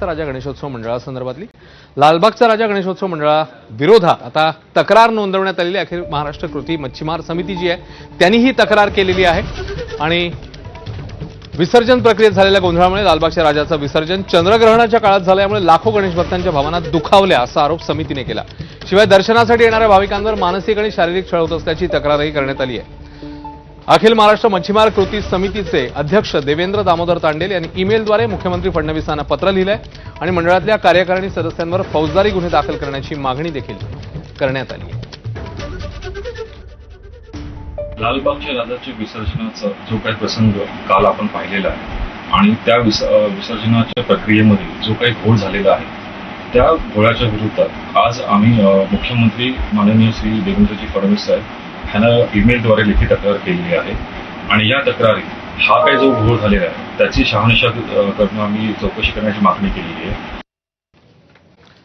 लालबागचा राजा गणेशोत्सव मंडळासंदर्भातली लालबागचा राजा गणेशोत्सव मंडळाविरोधात आता तक्रार नोंदवण्यात आलेली अखिल महाराष्ट्र कृती मच्छीमार समिती जी आहे त्यांनी ही तक्रार केलेली आहे आणि विसर्जन प्रक्रियेत झालेल्या गोंधळामुळे लालबागच्या राजाचं विसर्जन चंद्रग्रहणाच्या काळात झाल्यामुळे लाखो गणेश भक्तांच्या भावना दुखावल्या असा आरोप समितीने केला। शिवाय दर्शनासाठी येणाऱ्या भाविकांवर मानसिक आणि शारीरिक छळ होत असल्याची तक्रारही करण्यात आली आहे। अखिल महाराष्ट्र मच्छीमार कृती समितीचे अध्यक्ष देवेंद्र दामोदर तांडेल यांनी ईमेलद्वारे मुख्यमंत्री फडणवीसांना पत्र लिहिलंय आणि मंडळातल्या कार्यकारिणी सदस्यांवर फौजदारी गुन्हे दाखल करण्याची मागणी देखील करण्यात आली आहे। लालबागच्या राजाच्या विसर्जनाचा जो काही प्रसंग काल आपण पाहिलेला आहे आणि त्या विसर्जनाच्या प्रक्रियेमध्ये जो काही घोळ झालेला आहे त्या घोळाच्या विरोधात आज आम्ही मुख्यमंत्री माननीय श्री देवेंद्रजी फडणवीस साहेब यांना ईमेलद्वारे लिखित तक्रार केलेली आहे आणि या तक्रारीत हा काही जो घोळ झालेला आहे त्याची शहानिशा करणं आम्ही चौकशी करण्याची मागणी केलेली आहे।